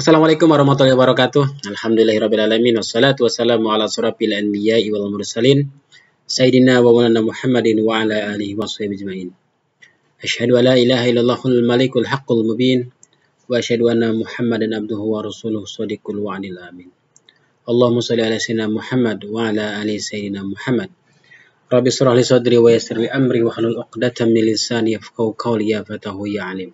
Assalamualaikum warahmatullahi wabarakatuh. Alhamdulillahirrabbilalamin. Wassalatu wassalamu ala asrafil anbiya'i wal mursalin. Sayyidina wa maulana Muhammadin wa ala alihi wa sahbihi ajma'in. Asyhadu an la ilaha illallahul malikul haqqul mubin. Wa asyhadu anna Muhammadan abduhu wa rasuluhu shadiqul wa'dil amin. Allahumma shalli ala sayyidina Muhammad wa ala ali sayyidina Muhammad. Rabbi shrah li sadri wa yassir li amri wa hlul 'uqdatam min lisani yafqahu qawli ya fatahu ya alim.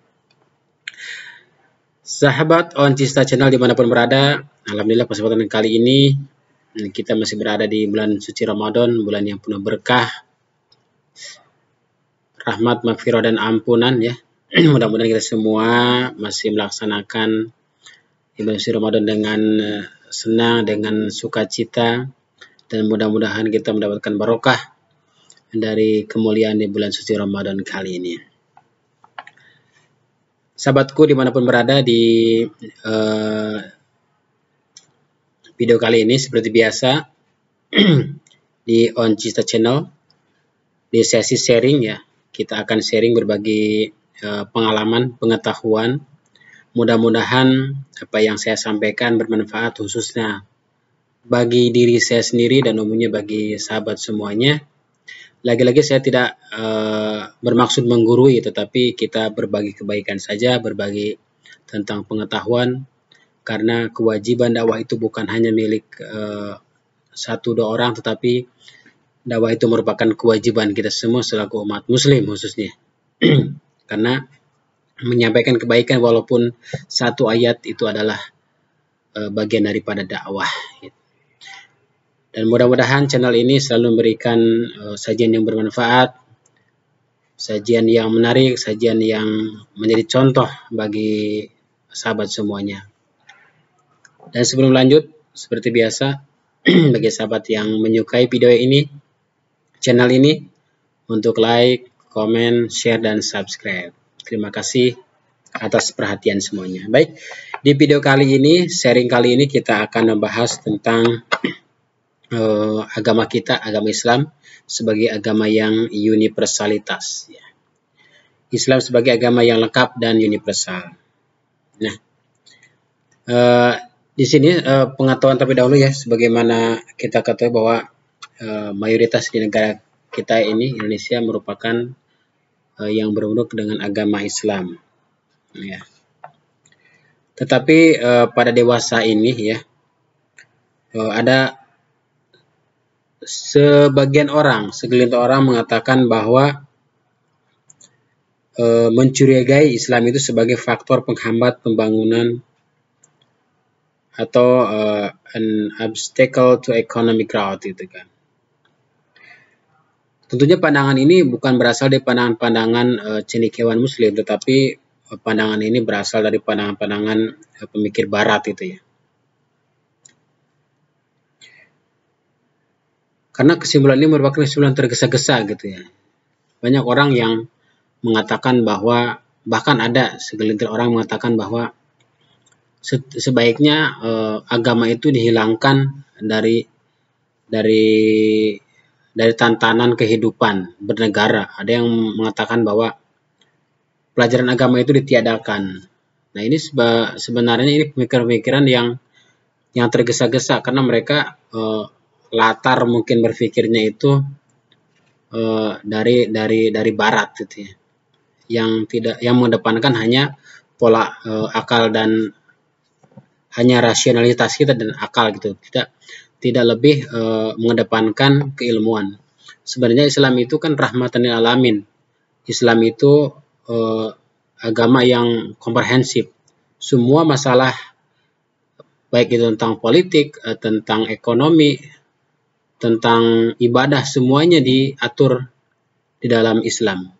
Sahabat Oncista Channel dimanapun berada, alhamdulillah kesempatan kali ini kita masih berada di bulan suci Ramadan, bulan yang penuh berkah, rahmat, maghfirah dan ampunan ya. Mudah-mudahan kita semua masih melaksanakan ibadah suci Ramadan dengan senang, dengan sukacita, dan mudah-mudahan kita mendapatkan barokah dari kemuliaan di bulan suci Ramadan kali ini. Sahabatku dimanapun berada, di video kali ini seperti biasa di Oncista Channel, di sesi sharing ya, kita akan sharing berbagi pengalaman, pengetahuan. Mudah-mudahan apa yang saya sampaikan bermanfaat khususnya bagi diri saya sendiri dan umumnya bagi sahabat semuanya. Lagi-lagi saya tidak bermaksud menggurui, tetapi kita berbagi kebaikan saja, berbagi tentang pengetahuan, karena kewajiban dakwah itu bukan hanya milik satu dua orang, tetapi dakwah itu merupakan kewajiban kita semua selaku umat muslim khususnya. Karena menyampaikan kebaikan walaupun satu ayat itu adalah bagian daripada dakwah. Dan mudah-mudahan channel ini selalu memberikan sajian yang bermanfaat, sajian yang menarik, sajian yang menjadi contoh bagi sahabat semuanya. Dan sebelum lanjut, seperti biasa, bagi sahabat yang menyukai video ini, channel ini, untuk like, komen, share, dan subscribe. Terima kasih atas perhatian semuanya. Baik, di video kali ini, sharing kali ini kita akan membahas tentang agama kita, agama Islam sebagai agama yang universalitas ya. Islam sebagai agama yang lengkap dan universal. Nah, di sini pengetahuan terlebih dahulu ya, sebagaimana kita ketahui bahwa mayoritas di negara kita ini, Indonesia, merupakan yang berunduk dengan agama Islam ya. Tetapi pada dewasa ini ya, ada sebagian orang, segelintir orang mengatakan bahwa mencurigai Islam itu sebagai faktor penghambat pembangunan atau an obstacle to economic growth itu kan. Tentunya pandangan ini bukan berasal dari pandangan-pandangan cendekiawan muslim, tetapi pandangan ini berasal dari pandangan-pandangan pemikir barat itu ya. Karena kesimpulan ini merupakan kesimpulan tergesa-gesa gitu ya. Banyak orang yang mengatakan bahwa, bahkan ada segelintir orang mengatakan bahwa sebaiknya agama itu dihilangkan dari tantanan kehidupan bernegara. Ada yang mengatakan bahwa pelajaran agama itu ditiadakan. Nah, ini sebenarnya ini pemikiran-pemikiran yang tergesa-gesa, karena mereka latar mungkin berpikirnya itu dari barat gitu ya, yang mengedepankan hanya pola akal dan hanya rasionalitas kita dan akal gitu, tidak lebih mengedepankan keilmuan. Sebenarnya Islam itu kan rahmatan lil alamin. Islam itu agama yang komprehensif. Semua masalah baik itu tentang politik, tentang ekonomi, tentang ibadah, semuanya diatur di dalam Islam.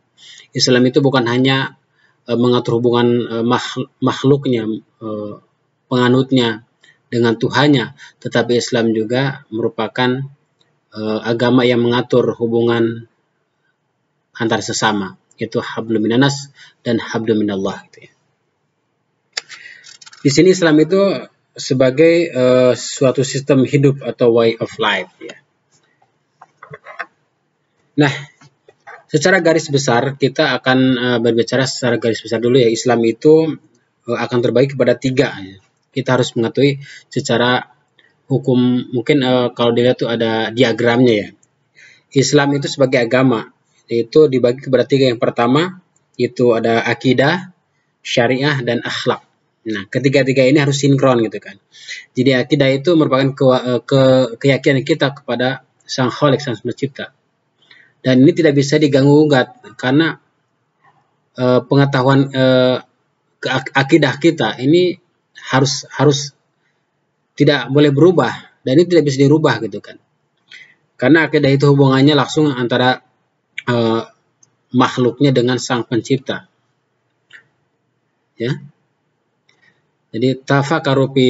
Islam itu bukan hanya mengatur hubungan makhluknya, penganutnya dengan Tuhannya, tetapi Islam juga merupakan agama yang mengatur hubungan antar sesama, yaitu hablum minanas dan hablum minallah gitu ya. Di sini Islam itu sebagai suatu sistem hidup atau way of life ya. Nah, secara garis besar kita akan berbicara secara garis besar dulu ya. Islam itu akan terbagi kepada tiga ya. Kita harus mengetahui secara hukum, mungkin kalau dilihat tuh ada diagramnya ya. Islam itu sebagai agama itu dibagi kepada tiga. Yang pertama itu ada akidah, syariah, dan akhlak. Nah, ketiga-tiga ini harus sinkron gitu kan. Jadi akidah itu merupakan keyakinan kita kepada Sang Khalik, Sang Pencipta. Dan ini tidak bisa diganggu-gugat karena pengetahuan akidah kita ini harus tidak boleh berubah, dan ini tidak bisa dirubah gitu kan. Karena akidah itu hubungannya langsung antara makhluknya dengan Sang Pencipta. Ya. Jadi tafakkaru fi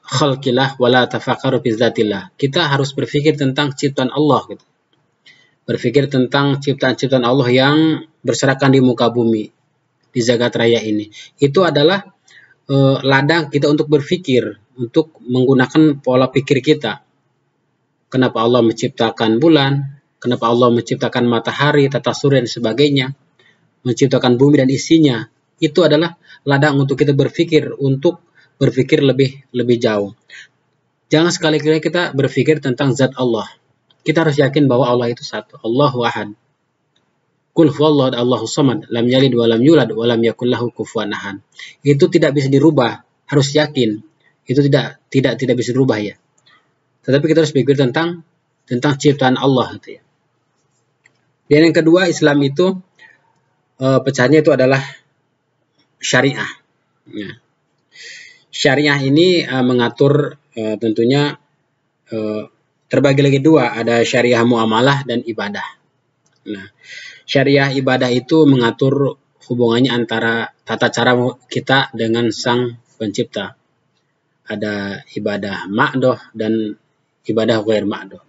khalqillah wala tafakkaru fi zatillah. Kita harus berpikir tentang ciptaan Allah gitu. Berpikir tentang ciptaan-ciptaan Allah yang berserakan di muka bumi, di zagat raya ini. Itu adalah ladang kita untuk berpikir, untuk menggunakan pola pikir kita. Kenapa Allah menciptakan bulan? Kenapa Allah menciptakan matahari, tata surya, dan sebagainya? Menciptakan bumi dan isinya. Itu adalah ladang untuk kita berpikir, untuk berpikir lebih jauh. Jangan sekali-kali kita berpikir tentang zat Allah. Kita harus yakin bahwa Allah itu satu. Allahu ahad. Qul huwallahu Allahu samad, lam yalid wa lam yulad wa lam yakul lahu kufuwan ahad. Itu tidak bisa dirubah, harus yakin. Itu tidak bisa dirubah ya. Tetapi kita harus berpikir tentang ciptaan Allah gitu ya. Dan yang kedua, Islam itu pecahnya itu adalah syariah. Ya. Syariah ini mengatur tentunya terbagi lagi dua, ada syariah muamalah dan ibadah. Nah, syariah ibadah itu mengatur hubungannya antara tata cara kita dengan Sang Pencipta. Ada ibadah ma'doh dan ibadah ghair ma'doh.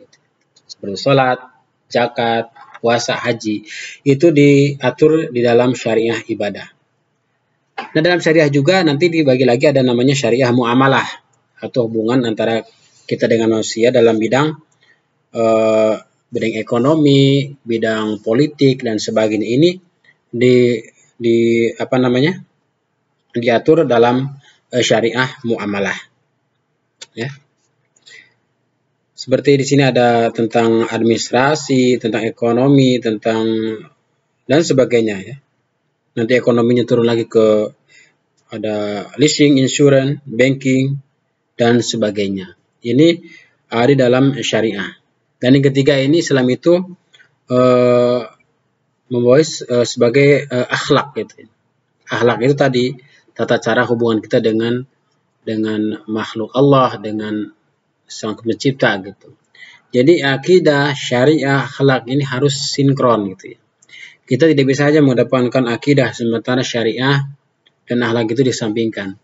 Seperti sholat, zakat, puasa, haji. Itu diatur di dalam syariah ibadah. Nah, dalam syariah juga nanti dibagi lagi ada namanya syariah muamalah, atau hubungan antara kita dengan manusia dalam bidang ekonomi, bidang politik, dan sebagainya. Ini diatur dalam syariah muamalah. Ya. Seperti di sini ada tentang administrasi, tentang ekonomi, dan sebagainya ya. Nanti ekonominya turun lagi ke ada leasing, insurance, banking, dan sebagainya. Ini ada di dalam syariah. Dan yang ketiga ini, Islam itu membawa sebagai akhlak gitu. Akhlak itu tadi tata cara hubungan kita dengan makhluk Allah, dengan Sang Pencipta gitu. Jadi akidah, syariah, akhlak ini harus sinkron gitu ya. Kita tidak bisa saja mengedepankan akidah sementara syariah dan akhlak itu disampingkan.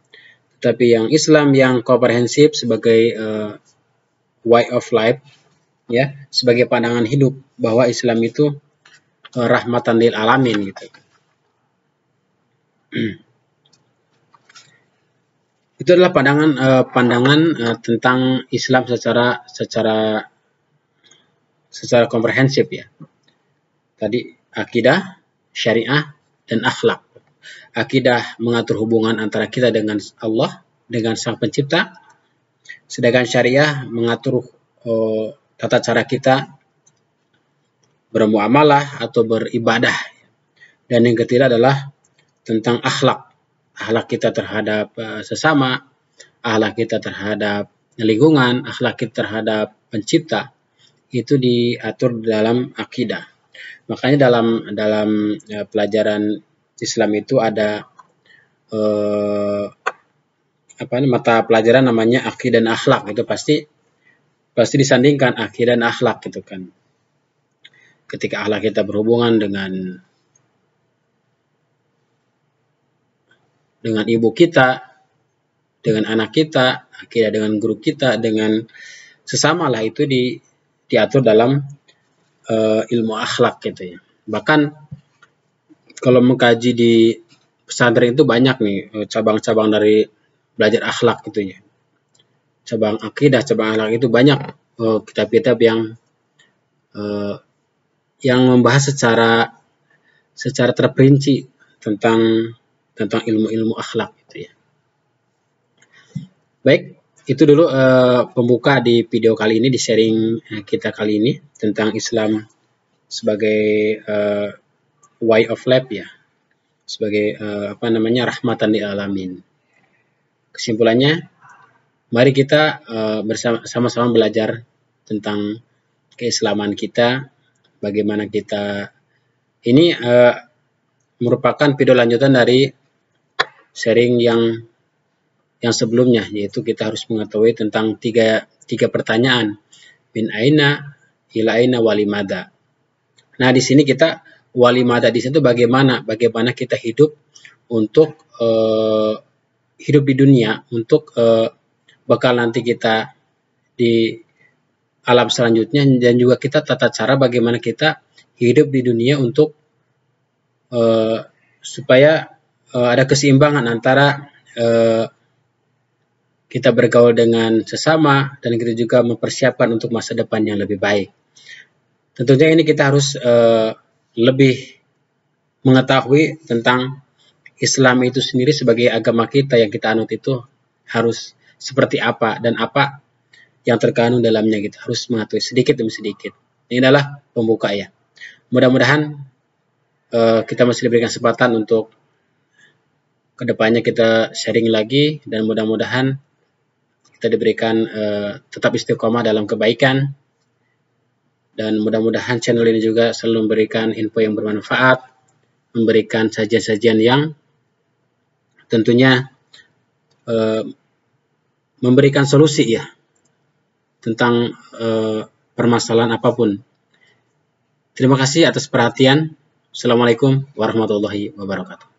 Tetapi yang Islam yang komprehensif sebagai way of life ya, sebagai pandangan hidup bahwa Islam itu rahmatan lil alamin gitu. Itu adalah pandangan tentang Islam secara komprehensif ya. Tadi akidah, syariah, dan akhlak. Akidah mengatur hubungan antara kita dengan Allah, dengan Sang Pencipta. Sedangkan syariah mengatur tata cara kita bermuamalah atau beribadah. Dan yang ketiga adalah tentang akhlak. Akhlak kita terhadap sesama, akhlak kita terhadap lingkungan, akhlak kita terhadap Pencipta. Itu diatur dalam akidah. Makanya dalam pelajaran Islam itu ada mata pelajaran namanya akidah dan akhlak. Itu pasti disandingkan akidah dan akhlak gitu kan. Ketika akhlak kita berhubungan dengan ibu kita, dengan anak kita, akidah dengan guru kita, dengan sesama lah, itu diatur dalam ilmu akhlak gitu ya. Bahkan kalau mengkaji di pesantren itu banyak nih cabang-cabang dari belajar akhlak gitu ya. Cabang akidah, cabang akhlak itu banyak kitab-kitab yang membahas secara terperinci tentang ilmu-ilmu akhlak gitu ya. Baik, itu dulu pembuka di video kali ini, di sharing kita kali ini tentang Islam sebagai way of life ya, sebagai rahmatan lil alamin. Kesimpulannya, mari kita bersama-sama belajar tentang keislaman kita, bagaimana kita ini merupakan video lanjutan dari sharing yang sebelumnya, yaitu kita harus mengetahui tentang tiga pertanyaan, min aina, ila aina, walimada. Nah, di sini kita walimada di situ bagaimana kita hidup untuk hidup di dunia, untuk bekal nanti kita di alam selanjutnya, dan juga kita tata cara bagaimana kita hidup di dunia untuk supaya ada keseimbangan antara kita bergaul dengan sesama dan kita juga mempersiapkan untuk masa depan yang lebih baik. Tentunya ini kita harus lebih mengetahui tentang Islam itu sendiri sebagai agama kita yang kita anut itu harus seperti apa dan apa yang terkandung dalamnya. Kita harus mengetahui sedikit demi sedikit. Ini adalah pembuka ya. Mudah-mudahan kita masih diberikan kesempatan untuk kedepannya kita sharing lagi, dan mudah-mudahan kita diberikan tetap istiqomah dalam kebaikan, dan mudah-mudahan channel ini juga selalu memberikan info yang bermanfaat, memberikan sajian-sajian yang tentunya memberikan solusi ya tentang permasalahan apapun. Terima kasih atas perhatian. Assalamualaikum warahmatullahi wabarakatuh.